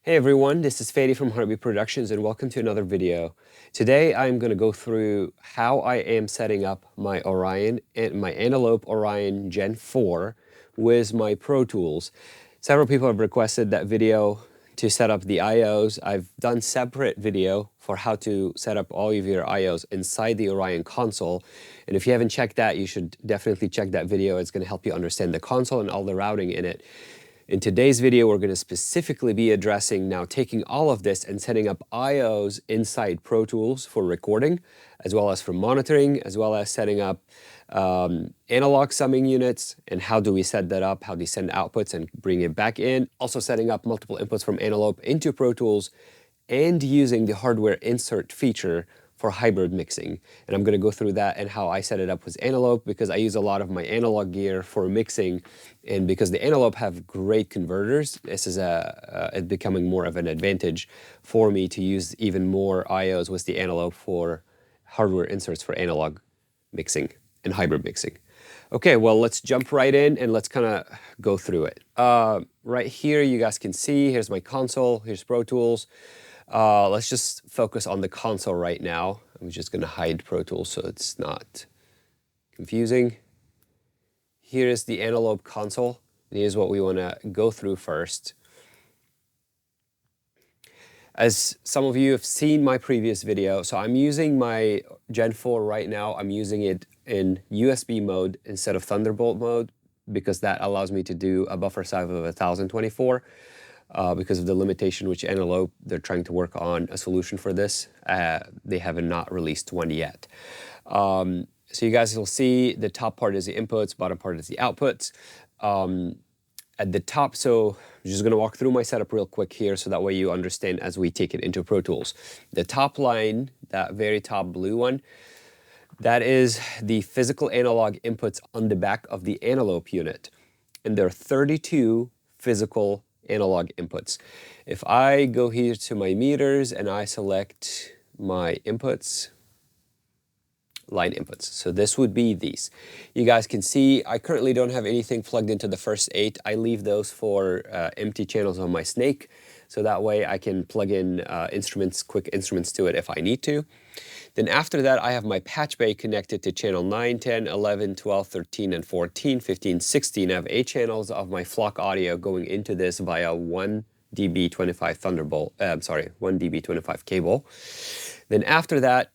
Hey everyone, this is Fady from Heartbeat Productions and welcome to another video. Today I'm going to go through how I am setting up my Orion and my Antelope Orion Gen 4 with my Pro Tools. Several people have requested that video to set up the IOs. I've done separate video for how to set up all of your IOs inside the Orion console. And if you haven't checked that, you should definitely check that video. It's going to help you understand the console and all the routing in it. In today's video, we're going to specifically be addressing now taking all of this and setting up IOs inside Pro Tools for recording, as well as for monitoring, as well as setting up analog summing units and how do we set that up, how do we send outputs and bring it back in. Also setting up multiple inputs from Antelope into Pro Tools and using the hardware insert feature for hybrid mixing. And I'm going to go through that and how I set it up with Antelope because I use a lot of my analog gear for mixing, and because the Antelope have great converters, this is it's becoming more of an advantage for me to use even more IOs with the Antelope for hardware inserts for analog mixing and hybrid mixing. Okay, well, let's jump right in and let's kind of go through it. Right here, you guys can see, here's my console, here's Pro Tools. Let's just focus on the console right now. I'm just going to hide Pro Tools so it's not confusing. Here is the Antelope console. And here's what we want to go through first. As some of you have seen my previous video, so I'm using my Gen 4 right now. I'm using it in USB mode instead of Thunderbolt mode because that allows me to do a buffer size of 1024. Because of the limitation which Antelope, they're trying to work on a solution for this. They haven't not released one yet. So you guys will see the top part is the inputs, bottom part is the outputs. At the top, so I'm just gonna walk through my setup real quick here so that way you understand as we take it into Pro Tools. The top line, that very top blue one, that is the physical analog inputs on the back of the Antelope unit. And there are 32 physical analog inputs. If I go here to my meters and I select my inputs, line inputs, so this would be these. You guys can see I currently don't have anything plugged into the first 8. I leave those for empty channels on my Snake, so that way I can plug in instruments, quick instruments to it if I need to. Then after that, I have my patch bay connected to channel 9, 10, 11, 12, 13, and 14, 15, 16. I have 8 channels of my flock audio going into this via 1 dB25 Thunderbolt, 1 dB25 cable. Then after that,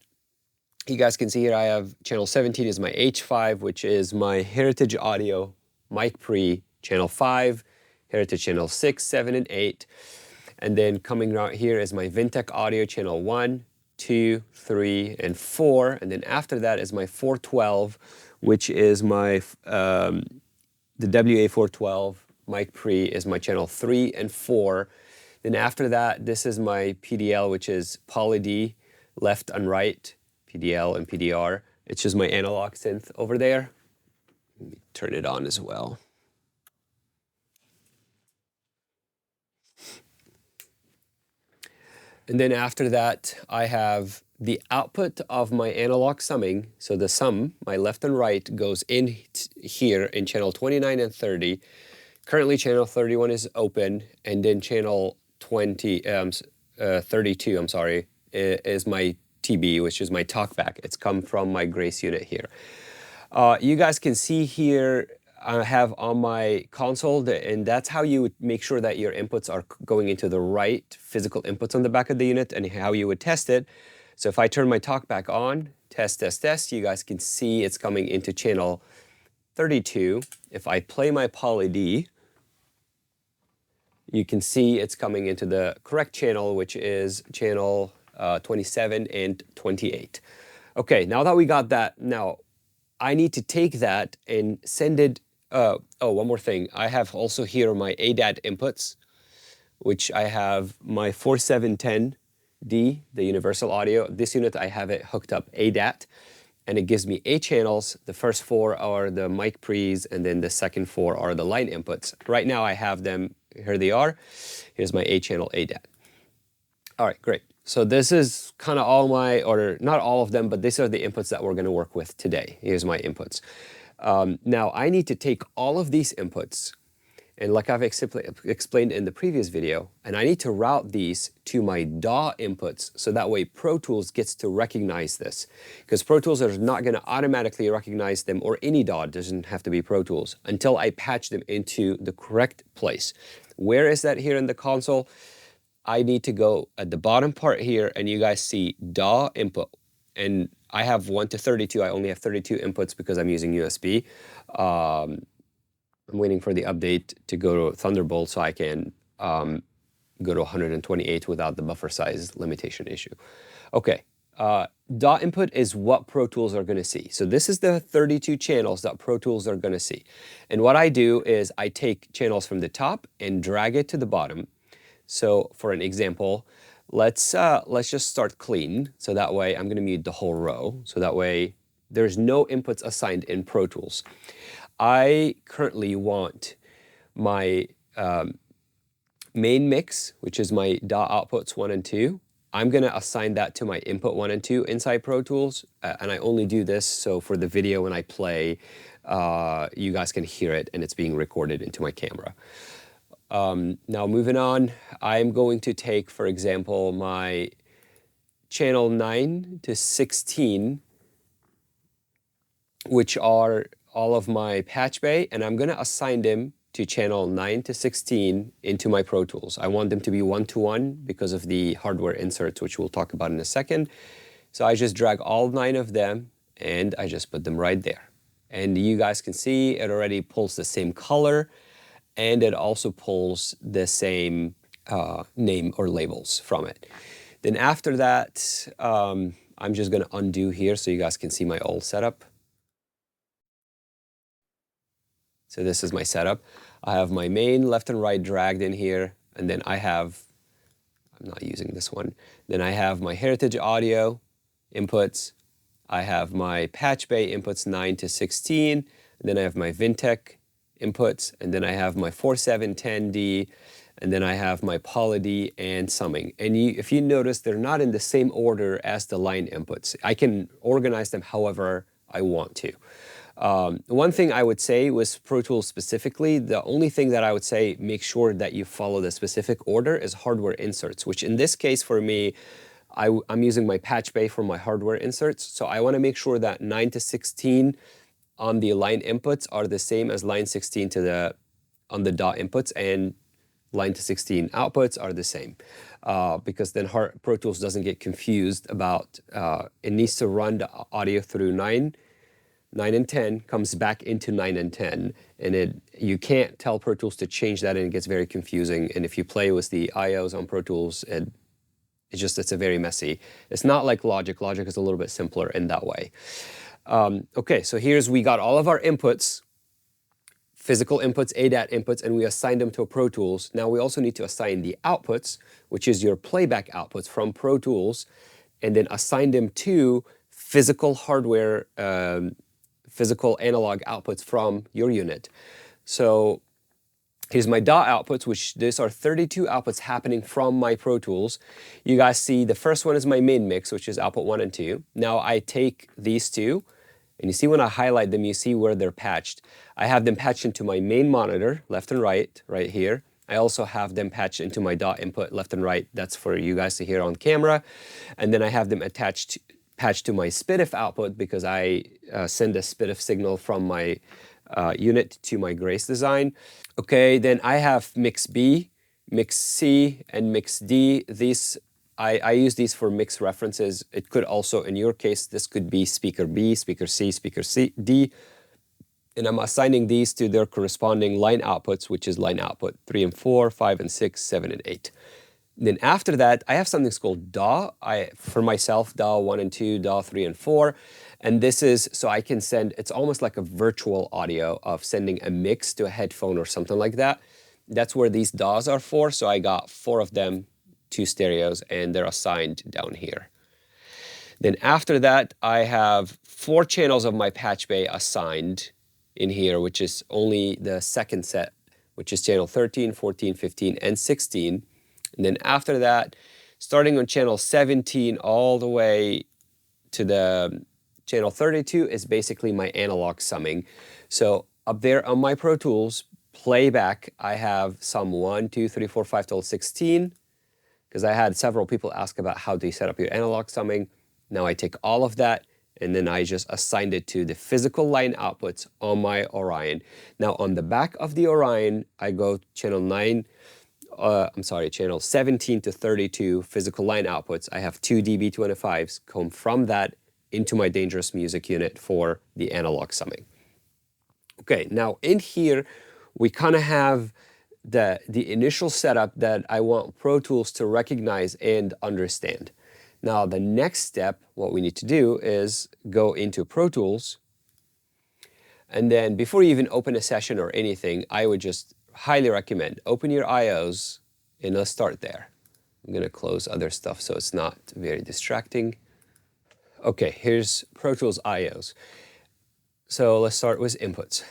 you guys can see here I have channel 17 is my H5, which is my Heritage Audio mic pre channel 5, Heritage channel 6, 7, and 8. And then coming right here is my Vintech Audio channel 1, 2, 3, and 4, and then after that is my 412, which is my the WA412 mic pre is my channel 3 and 4. Then after that, this is my PDL, which is Poly D, left and right, PDL and PDR. It's just my analog synth over there. Let me turn it on as well. And then after that, I have the output of my analog summing. So the sum, my left and right, goes in here in channel 29 and 30. Currently channel 31 is open, and then channel 32, I'm sorry, is my TB, which is my talkback. It's come from my Grace unit here. You guys can see here, I have on my console, and that's how you would make sure that your inputs are going into the right physical inputs on the back of the unit and how you would test it. So if I turn my talkback on, test, test, test, you guys can see it's coming into channel 32. If I play my Poly D, you can see it's coming into the correct channel, which is channel 27 and 28. Okay, now that we got that, now I need to take that and send it. Oh, one more thing. I have also here my ADAT inputs, which I have my 4710D, the universal audio. This unit, I have it hooked up ADAT, and it gives me 8 channels. The first 4 are the mic pre's, and then the second 4 are the line inputs. Right now, I have them. Here they are. Here's my 8-channel ADAT. All right, great. So this is kind of all my, or not all of them, but these are the inputs that we're going to work with today. Here's my inputs. Now I need to take all of these inputs And like I've explained in the previous video, and I need to route these to my DAW inputs so that way Pro Tools gets to recognize this. Because Pro Tools is not going to automatically recognize them, or any DAW, doesn't have to be Pro Tools, until I patch them into the correct place. Where is that here in the console? I need to go at the bottom part here, and you guys see DAW input. And I have 1 to 32. I only have 32 inputs because I'm using USB. I'm waiting for the update to go to Thunderbolt so I can go to 128 without the buffer size limitation issue. Okay, DAW input is what Pro Tools are going to see. So this is the 32 channels that Pro Tools are going to see. And what I do is I take channels from the top and drag it to the bottom. So for an example, let's just start clean. So that way I'm going to mute the whole row. So that way there's no inputs assigned in Pro Tools. I currently want my main mix, which is my DAW outputs 1 and 2. I'm going to assign that to my input 1 and 2 inside Pro Tools. And I only do this so for the video when I play, you guys can hear it and it's being recorded into my camera. Now moving on, I'm going to take, for example, my channel 9 to 16, which are all of my patch bay, and I'm going to assign them to channel 9 to 16 into my Pro Tools. I want them to be 1-to-1 because of the hardware inserts, which we'll talk about in a second. So I just drag all 9 of them and I just put them right there. And you guys can see it already pulls the same color, and it also pulls the same name or labels from it. Then after that, I'm just going to undo here so you guys can see my old setup. So this is my setup. I have my main left and right dragged in here, and then I'm not using this one. Then I have my Heritage Audio inputs. I have my Patch Bay inputs 9 to 16. And then I have my Vintech inputs, and then I have my 4710D, and then I have my Poly-D and summing. And if you notice, they're not in the same order as the line inputs. I can organize them however I want to. One thing I would say was Pro Tools specifically, the only thing that I would say make sure that you follow the specific order is hardware inserts, which in this case for me, I'm using my patch bay for my hardware inserts. So I want to make sure that 9 to 16 on the line inputs are the same as line 16 on the DAW inputs, and line to 16 outputs are the same. Because then Pro Tools doesn't get confused about, it needs to run the audio through 9 and 10, comes back into 9 and 10, and you can't tell Pro Tools to change that, and it gets very confusing. And if you play with the IOs on Pro Tools, it's a very messy. It's not like Logic. Logic is a little bit simpler in that way. Okay, so we got all of our inputs, physical inputs, ADAT inputs, and we assigned them to Pro Tools. Now we also need to assign the outputs, which is your playback outputs from Pro Tools, and then assign them to physical hardware, physical analog outputs from your unit. So here's my DAW outputs, which these are 32 outputs happening from my Pro Tools. You guys see the first one is my main mix, which is output 1 and 2. Now I take these two, and you see when I highlight them, you see where they're patched. I have them patched into my main monitor, left and right here. I also have them patched into my DAW input, left and right. That's for you guys to hear on camera. And then I have them patched to my SPDIF output because I send a SPDIF signal from my unit to my Grace design. Okay, then I have mix B, mix C, and mix D. I use these for mix references. It could also, in your case, this could be speaker B, speaker C, D. And I'm assigning these to their corresponding line outputs, which is line output 3 and 4, 5 and 6, 7 and 8. Then after that, I have something called DAW. For myself, DAW 1 and 2, DAW 3 and 4. And this is, so I can send, it's almost like a virtual audio of sending a mix to a headphone or something like that. That's where these DAWs are for. So I got 4 of them, 2 stereos, and they're assigned down here. Then after that, I have 4 channels of my patch bay assigned in here, which is only the second set, which is channel 13, 14, 15, and 16. And then after that, starting on channel 17 all the way to the channel 32 is basically my analog summing. So up there on my Pro Tools, playback, I have some 1, 2, 3, 4, 5 till 16, because I had several people ask about how do you set up your analog summing. Now I take all of that, and then I just assigned it to the physical line outputs on my Orion. Now on the back of the Orion, I go channel 17 to 32 physical line outputs. I have 2 dB205s come from that into my dangerous music unit for the analog summing. Okay, now in here, we kind of have the initial setup that I want Pro Tools to recognize and understand. Now the next step, what we need to do is go into Pro Tools, and then before you even open a session or anything, I would just highly recommend open your IOs, and let's start there. I'm gonna close other stuff so it's not very distracting. Okay, here's Pro Tools IOs. So let's start with inputs.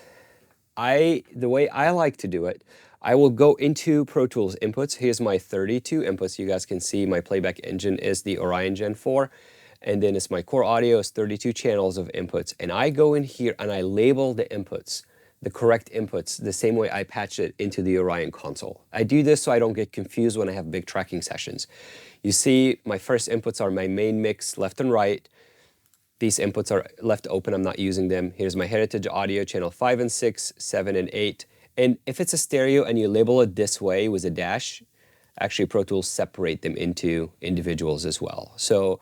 The way I like to do it, I will go into Pro Tools inputs. Here's my 32 inputs. You guys can see my playback engine is the Orion Gen 4. And then it's my core audio is 32 channels of inputs. And I go in here and I label the inputs, the correct inputs, the same way I patch it into the Orion console. I do this so I don't get confused when I have big tracking sessions. You see my first inputs are my main mix left and right. These inputs are left open, I'm not using them. Here's my heritage audio, channel 5 and 6, 7 and 8. And if it's a stereo and you label it this way with a dash, actually Pro Tools separate them into individuals as well. So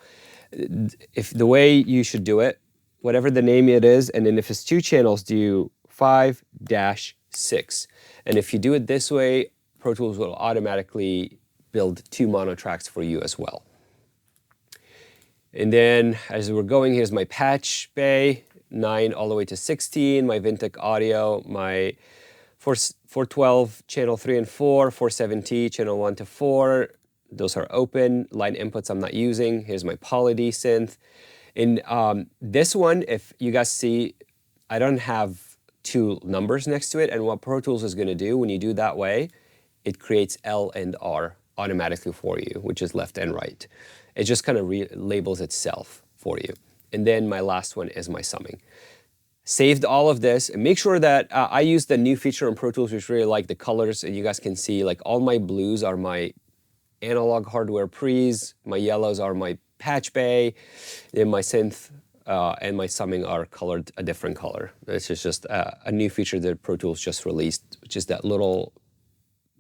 if the way you should do it, whatever the name it is, and then if it's 2 channels, do 5-6. And if you do it this way, Pro Tools will automatically build 2 mono tracks for you as well. And then as we're going, here's my patch bay, 9 all the way to 16, my Vintec audio, my 412 channel 3 and 4, 470 channel 1 to 4. Those are open. Line inputs I'm not using. Here's my Poly D synth. In this one, if you guys see, I don't have 2 numbers next to it. And what Pro Tools is going to do when you do that way, it creates L and R automatically for you, which is left and right. It just kind of labels itself for you. And then my last one is my summing. Saved all of this, and make sure that I use the new feature in Pro Tools, which really like the colors, and you guys can see like all my blues are my analog hardware pre's, my yellows are my patch bay, then my synth and my summing are colored a different color. This is just a new feature that Pro Tools just released, which is that little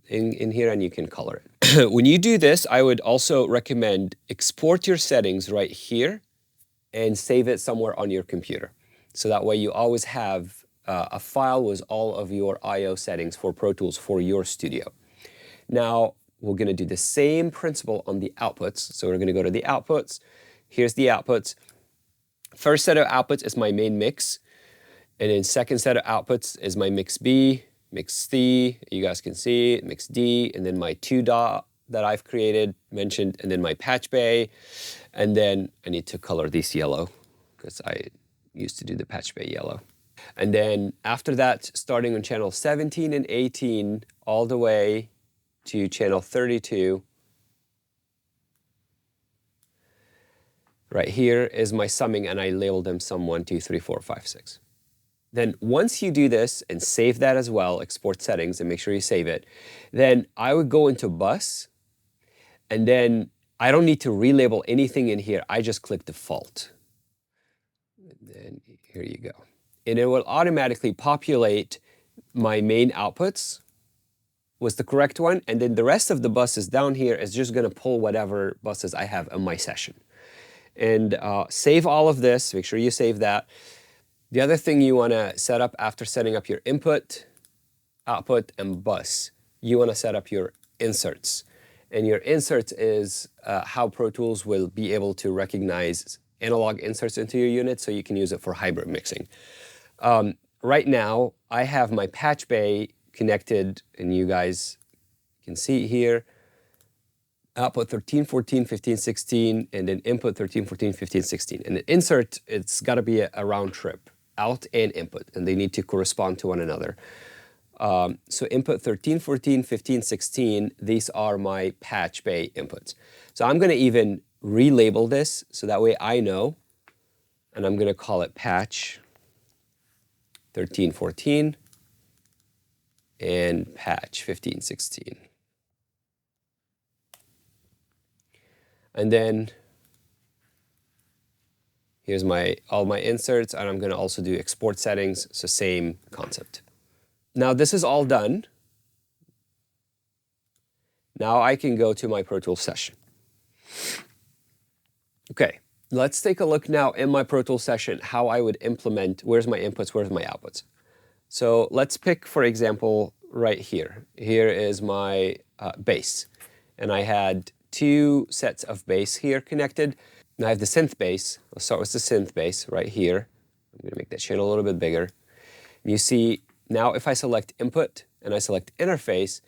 in here, and you can color it. When you do this, I would also recommend export your settings right here and save it somewhere on your computer. So that way you always have a file with all of your I/O settings for Pro Tools for your studio. Now, we're gonna do the same principle on the outputs. So we're gonna go to the outputs. Here's the outputs. First set of outputs is my main mix. And then second set of outputs is my mix B, mix C, you guys can see, mix D, and then my 2 DAW that I've mentioned, and then my patch bay. And then I need to color these yellow because I used to do the patch bay yellow. And then after that, starting on channel 17 and 18, all the way to channel 32, right here is my summing, and I labeled them some 1, 2, 3, 4, 5, 6. Then once you do this and save that as well, export settings and make sure you save it, then I would go into bus, and then I don't need to relabel anything in here. I just click default. And then here you go. And it will automatically populate my main outputs was the correct one, and then the rest of the buses down here is just gonna pull whatever buses I have in my session. And save all of this, make sure you save that. The other thing you wanna set up after setting up your input, output, and bus, you wanna set up your inserts. And your inserts is how Pro Tools will be able to recognize analog inserts into your unit so you can use it for hybrid mixing. Right now, I have my patch bay connected, and you guys can see here, output 13, 14, 15, 16, and then input 13, 14, 15, 16. And the insert, it's gotta be a round trip, out and input, and they need to correspond to one another. So input 13, 14, 15, 16, these are my patch bay inputs. So I'm gonna even relabel this, so that way I know, and I'm gonna call it patch 13, 14, and patch 1516. And then here's all my inserts, and I'm going to also do export settings, so same concept. Now this is all done. Now I can go to my Pro Tools session. Okay, let's take a look now in my Pro Tools session how I would implement, where's my inputs, where's my outputs. So let's pick, for example, right here. Here is my bass, and I had 2 sets of bass here connected. Now I have the synth bass. Let's start with the synth bass right here. I'm going to make that channel a little bit bigger. And you see, now if I select input and I select interface,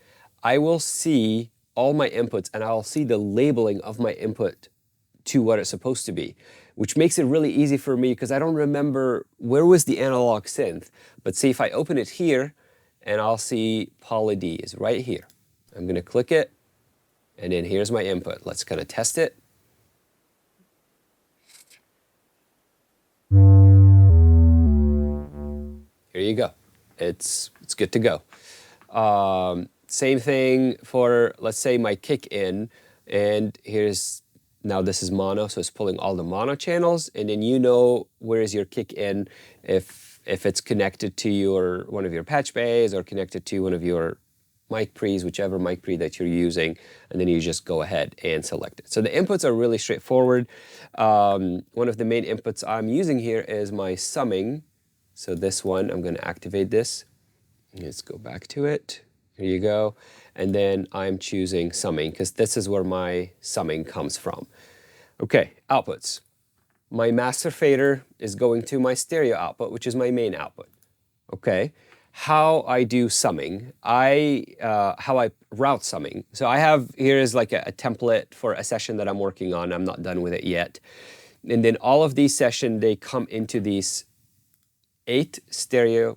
I will see all my inputs, and I'll see the labeling of my input to what it's supposed to be, which makes it really easy for me because I don't remember where was the analog synth. But see, if I open it here, and I'll see Poly D is right here. I'm going to click it, and then here's my input. Let's kind of test it. Here you go. It's good to go. Same thing for, let's say, my kick in, and here's, now this is mono, so it's pulling all the mono channels, and then you know where is your kick in if it's connected to one of your patch bays or connected to one of your mic pre's, whichever mic pre that you're using, and then you just go ahead and select it. So the inputs are really straightforward. One of the main inputs I'm using here is my summing. So this one, I'm going to activate this. Let's go back to it. Here you go. And then I'm choosing summing because this is where my summing comes from. Okay, outputs. My master fader is going to my stereo output, which is my main output. Okay, how I do summing, how I route summing. So I have, here is like a template for a session that I'm working on. I'm not done with it yet. And then all of these sessions, they come into these 8 stereo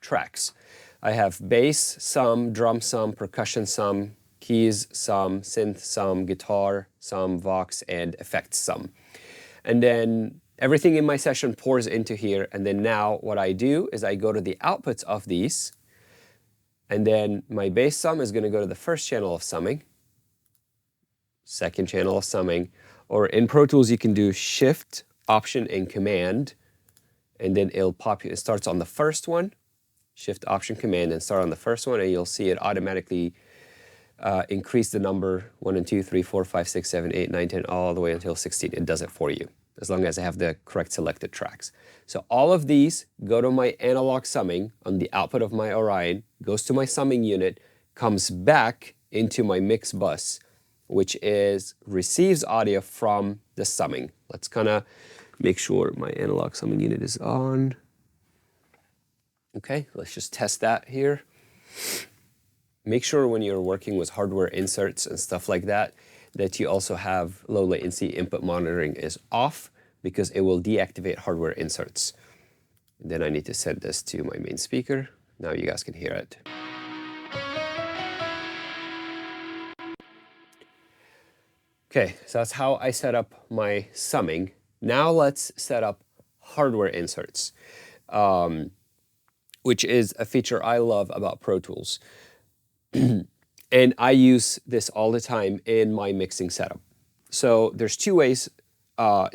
tracks. I have bass sum, drum sum, percussion sum, keys sum, synth sum, guitar sum, Vox, and effects sum. And then everything in my session pours into here, and then now what I do is I go to the outputs of these, and then my bass sum is going to go to the first channel of summing, second channel of summing, or in Pro Tools you can do Shift, Option, and Command, and then it starts on the first one, Shift, Option, Command, and start on the first one, and you'll see it automatically increase the number 1 and 2, 3, 4, 5, 6, 7, 8, 9, 10, all the way until 16. It does it for you, as long as I have the correct selected tracks. So all of these go to my analog summing on the output of my Orion, goes to my summing unit, comes back into my mix bus, which receives audio from the summing. Let's kind of make sure my analog summing unit is on. Okay, let's just test that here. Make sure when you're working with hardware inserts and stuff like that, that you also have low latency input monitoring is off, because it will deactivate hardware inserts. And then I need to send this to my main speaker. Now you guys can hear it. Okay, so that's how I set up my summing. Now let's set up hardware inserts, which is a feature I love about Pro Tools. And I use this all the time in my mixing setup. So there's 2 ways,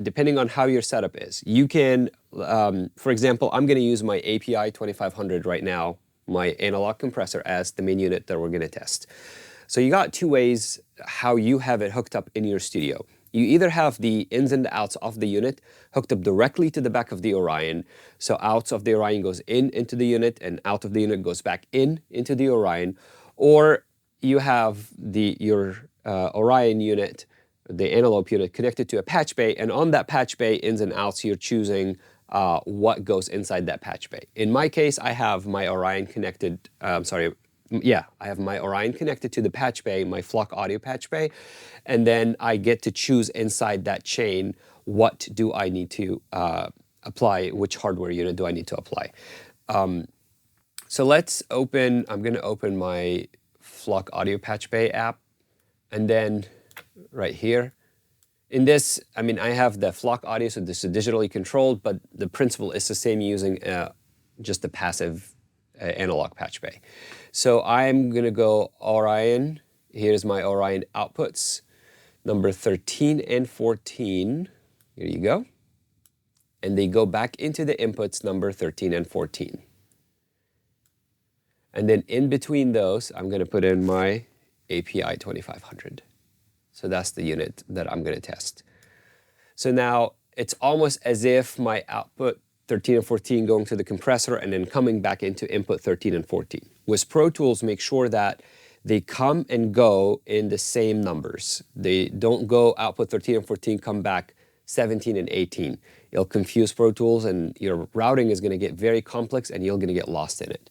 depending on how your setup is. You can, for example, I'm going to use my API 2500 right now, my analog compressor, as the main unit that we're going to test. So you got 2 ways how you have it hooked up in your studio. You either have the ins and outs of the unit hooked up directly to the back of the Orion. So outs of the Orion goes into the unit, and out of the unit goes back into the Orion. Or you have your Orion unit, the Antelope unit, connected to a patch bay, and on that patch bay, ins and outs, you're choosing what goes inside that patch bay. In my case, I have my Orion connected, I have my Orion connected to the patch bay, my Flock Audio patch bay, and then I get to choose inside that chain what do I need to apply, which hardware unit do I need to apply. So let's open, I'm going to open my Flock Audio patch bay app, and then right here. In this, I mean, I have the Flock Audio, so this is digitally controlled, but the principle is the same using just the passive analog patch bay. So I'm gonna go Orion. Here's my Orion outputs, number 13 and 14. Here you go. And they go back into the inputs number 13 and 14. And then in between those, I'm gonna put in my API 2500. So that's the unit that I'm gonna test. So now it's almost as if my output 13 and 14 going to the compressor and then coming back into input 13 and 14. With Pro Tools, make sure that they come and go in the same numbers. They don't go output 13 and 14, come back 17 and 18. It'll confuse Pro Tools and your routing is gonna get very complex and you're gonna get lost in it.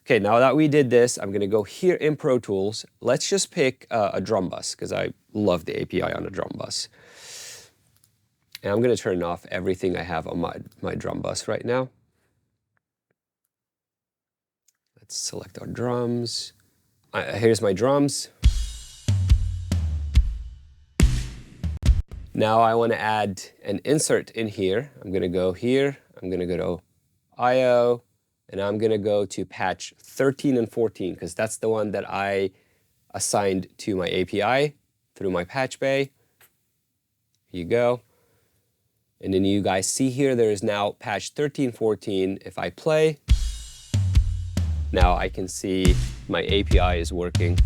Okay, now that we did this, I'm gonna go here in Pro Tools. Let's just pick a drum bus because I love the API on a drum bus. And I'm gonna turn off everything I have on my drum bus right now. Let's select our drums. Here's my drums. Now I wanna add an insert in here. I'm gonna go here, I'm gonna go to IO, and I'm gonna go to patch 13 and 14 because that's the one that I assigned to my API through my patch bay. Here you go. And then you guys see here, there is now patch 13, 14. If I play, now I can see my API is working.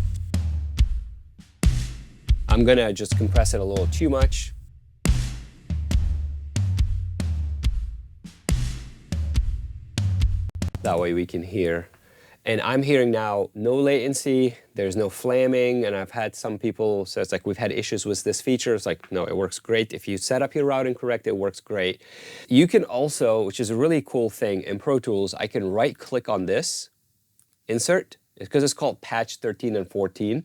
I'm gonna just compress it a little too much. That way we can hear. And I'm hearing now no latency, there's no flamming, and I've had some people say it's like we've had issues with this feature. It's like, no, it works great. If you set up your routing correct, it works great. You can also, which is a really cool thing in Pro Tools, I can right click on this, insert, because it's called patch 13 and 14.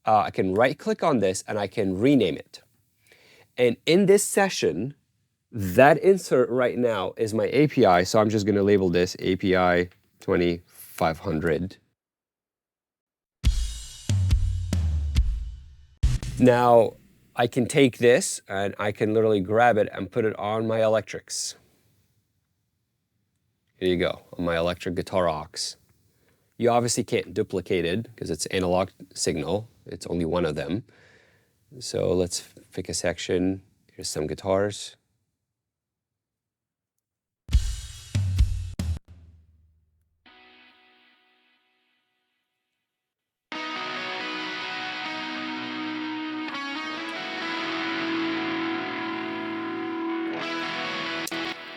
I can right click on this and I can rename it. And in this session, that insert right now is my API, so I'm just gonna label this API 2500. Now, I can take this and I can literally grab it and put it on my electrics. Here you go, on my electric guitar aux. You obviously can't duplicate it because it's analog signal. It's only one of them. So let's pick a section. Here's some guitars.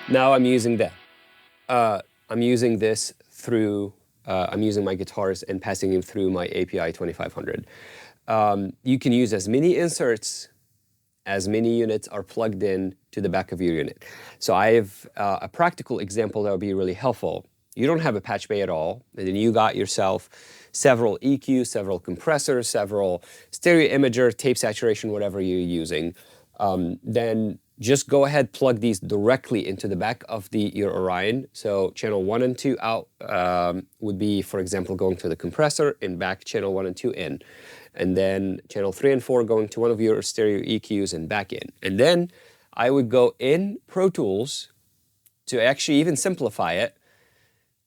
Now I'm using that. I'm using this through, I'm using my guitars and passing them through my API 2500. You can use as many inserts as many units are plugged in to the back of your unit. So I have a practical example that would be really helpful. You don't have a patch bay at all, and then you got yourself several EQs, several compressors, several stereo imager, tape saturation, whatever you're using. Then just go ahead, plug these directly into the back of your Orion. So channel 1 and 2 out would be, for example, going to the compressor, and back channel 1 and 2 in. And then channel 3 and 4 going to one of your stereo EQs and back in. And then I would go in Pro Tools to actually even simplify it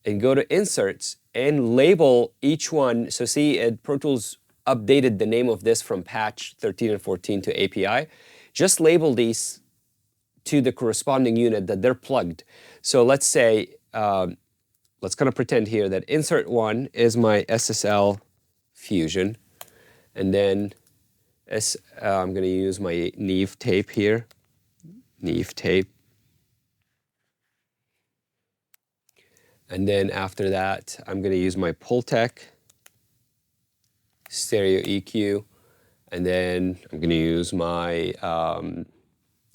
and go to inserts and label each one. So see, Pro Tools updated the name of this from patch 13 and 14 to API. Just label these to the corresponding unit that they're plugged. So let's say, let's kind of pretend here that insert 1 is my SSL Fusion. And then I'm going to use my Neve tape here, Neve tape. And then after that, I'm going to use my Pultec stereo EQ. And then I'm going to use my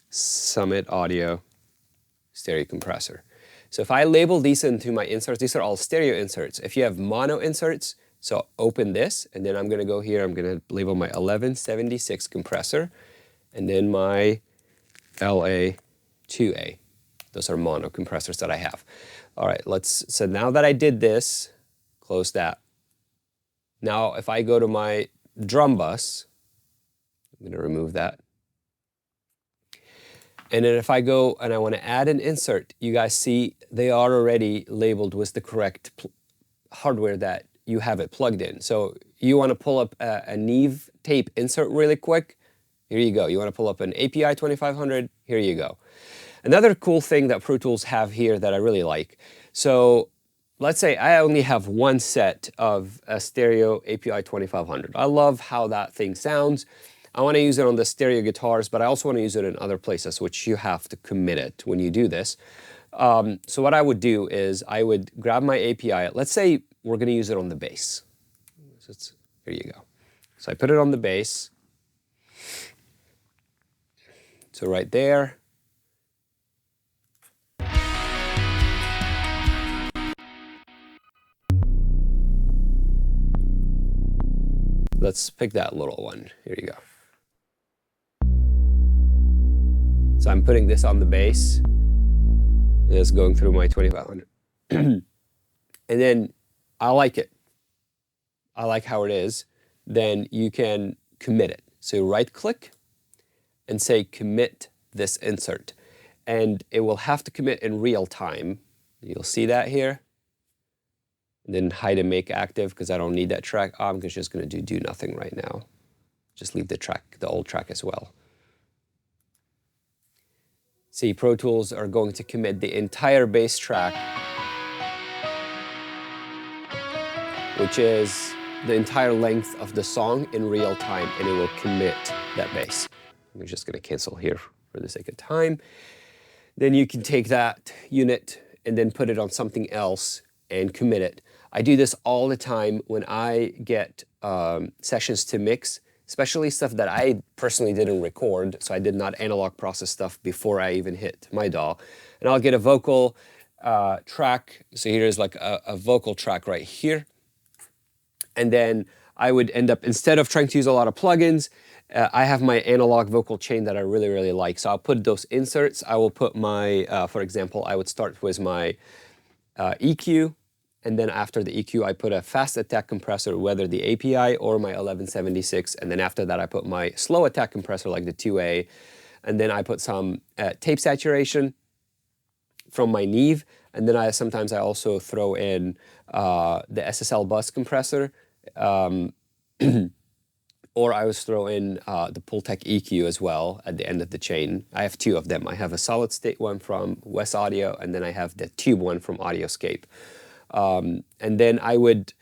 Summit Audio stereo compressor. So if I label these into my inserts, these are all stereo inserts. If you have mono inserts, so open this, and then I'm going to go here, I'm going to label my 1176 compressor, and then my LA2A. Those are mono compressors that I have. All right, so now that I did this, close that. Now if I go to my drum bus, I'm going to remove that. And then if I go and I want to add an insert, you guys see they are already labeled with the correct hardware that you have it plugged in. So you want to pull up a Neve tape insert really quick, here you go. You want to pull up an API 2500, here you go. Another cool thing that Pro Tools have here that I really like. So let's say I only have one set of a stereo API 2500. I love how that thing sounds. I want to use it on the stereo guitars, but I also want to use it in other places, which you have to commit it when you do this. So what I would do is I would grab my API. Let's say we're going to use it on the bass. So here you go. So I put it on the bass. So right there. Let's pick that little one. Here you go. So I'm putting this on the bass. It's going through my 2500. And then I like it. I like how it is. Then you can commit it. So right click and say commit this insert. And it will have to commit in real time. You'll see that here. And then hide and make active because I don't need that track. I'm just going to do nothing right now. Just leave the track, the old track as well. See, Pro Tools are going to commit the entire bass track, which is the entire length of the song in real time, and it will commit that bass. I'm just going to cancel here for the sake of time. Then you can take that unit and then put it on something else and commit it. I do this all the time when I get sessions to mix, especially stuff that I personally didn't record, so I did not analog process stuff before I even hit my DAW. And I'll get a vocal track. So here's like a vocal track right here. And then I would end up, instead of trying to use a lot of plugins, I have my analog vocal chain that I really, really like. So I'll put those inserts. I will put my, for example, I would start with my EQ. And then after the EQ, I put a fast attack compressor, whether the API or my 1176. And then after that, I put my slow attack compressor, like the 2A. And then I put some tape saturation from my Neve. And then sometimes I also throw in the SSL bus compressor. Or I always throw in the Pultec EQ as well at the end of the chain. I have two of them. I have a solid state one from West Audio, and then I have the tube one from Audioscape. And then I would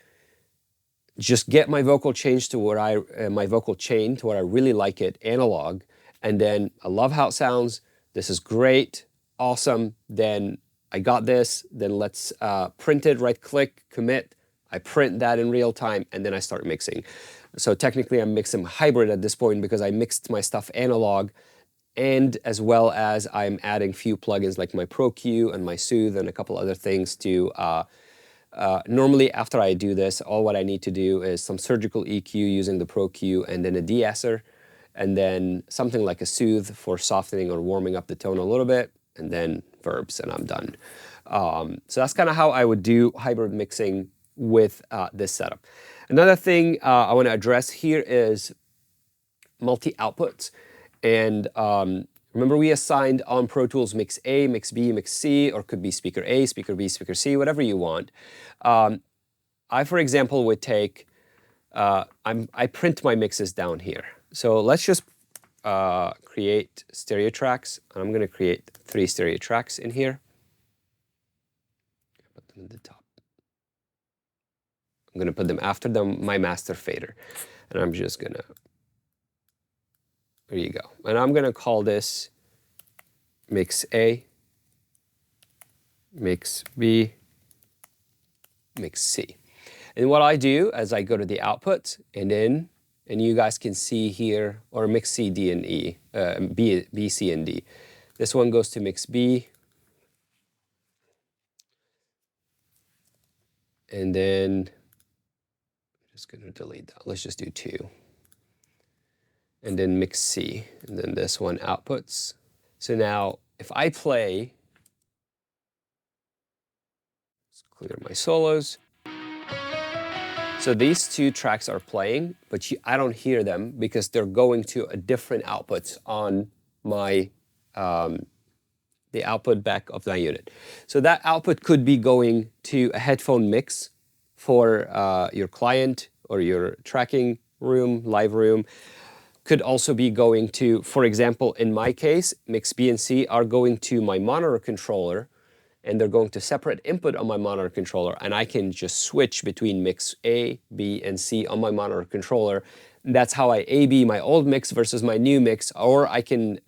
just get my vocal chain to where I really like it, analog. And then I love how it sounds. This is great, awesome. Then I got this. Then let's print it. Right click, commit. I print that in real time, and then I start mixing. So technically, I'm mixing hybrid at this point because I mixed my stuff analog, and as well as I'm adding few plugins like my ProQ and my Soothe and a couple other things to. Normally, after I do this, all what I need to do is some surgical EQ using the ProQ and then a de-esser, and then something like a Soothe for softening or warming up the tone a little bit, and then verbs, and I'm done. So that's kind of how I would do hybrid mixing with this setup. Another thing I want to address here is multi-outputs. And remember, we assigned on Pro Tools mix A, mix B, mix C, or could be speaker A, speaker B, speaker C, whatever you want. I, for example, would take, I print my mixes down here. So let's just create stereo tracks. I'm going to create 3 stereo tracks in here. Put them at the top. I'm going to put them after my master fader. And I'm just going to, there you go. And I'm going to call this mix A, mix B, mix C. And what I do is I go to the output and you guys can see here, or mix C, D, and E, B, C, and D. This one goes to mix B. And then I'm just going to delete that. Let's just do 2. And then mix C. And then this one outputs. So now if I play, let's clear my solos. So these 2 tracks are playing, but I don't hear them because they're going to a different outputs on my the output back of my unit. So that output could be going to a headphone mix for your client or your tracking room, live room, could also be going to, for example, in my case, mix B and C are going to my monitor controller, and they're going to separate input on my monitor controller, and I can just switch between mix A, B, and C on my monitor controller. And that's how I A/B my old mix versus my new mix, or I can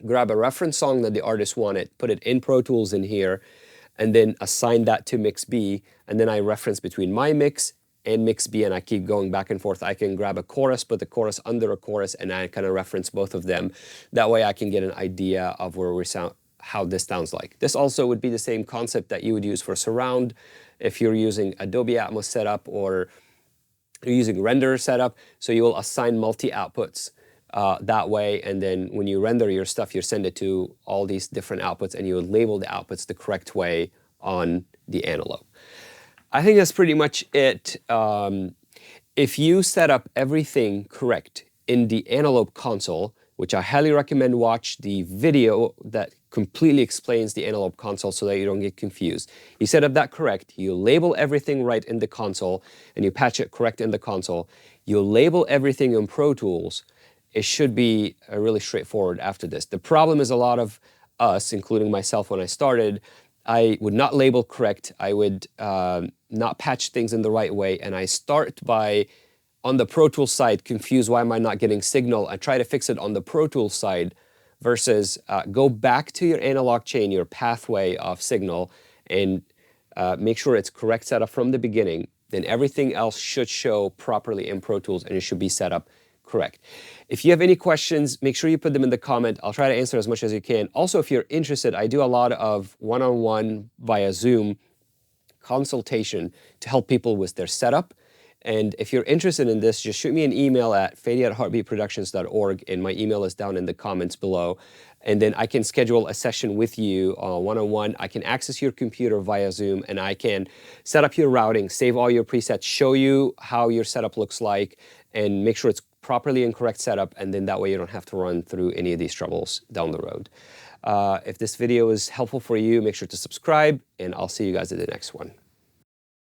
grab a reference song that the artist wanted, put it in Pro Tools in here, and then assign that to mix B, and then I reference between my mix and mix B, and I keep going back and forth. I can grab a chorus, put the chorus under a chorus, and I kind of reference both of them. That way I can get an idea of where we sound, how this sounds like. This also would be the same concept that you would use for surround if you're using Adobe Atmos setup or you're using render setup. So you will assign multi-outputs that way, and then when you render your stuff, you send it to all these different outputs, and you would label the outputs the correct way on the Antelope. I think that's pretty much it. If you set up everything correct in the Antelope console, which I highly recommend watch the video that completely explains the Antelope console so that you don't get confused. You set up that correct, you label everything right in the console, and you patch it correct in the console. You label everything in Pro Tools. It should be really straightforward after this. The problem is a lot of us, including myself when I started, I would not label correct. I would not patch things in the right way, and I start by, on the Pro Tools side, confused, why am I not getting signal? I try to fix it on the Pro Tools side versus go back to your analog chain, your pathway of signal, and make sure it's correct setup from the beginning. Then everything else should show properly in Pro Tools, and it should be set up correct. If you have any questions, make sure you put them in the comment. I'll try to answer as much as you can. Also, if you're interested, I do a lot of one-on-one via Zoom consultation to help people with their setup. And if you're interested in this, just shoot me an email at fady@heartbeatproductions.org, and my email is down in the comments below. And then I can schedule a session with you one-on-one. I can access your computer via Zoom, and I can set up your routing, save all your presets, show you how your setup looks like, and make sure it's properly and correct setup, and then that way you don't have to run through any of these troubles down the road. If this video is helpful for you, make sure to subscribe, and I'll see you guys at the next one.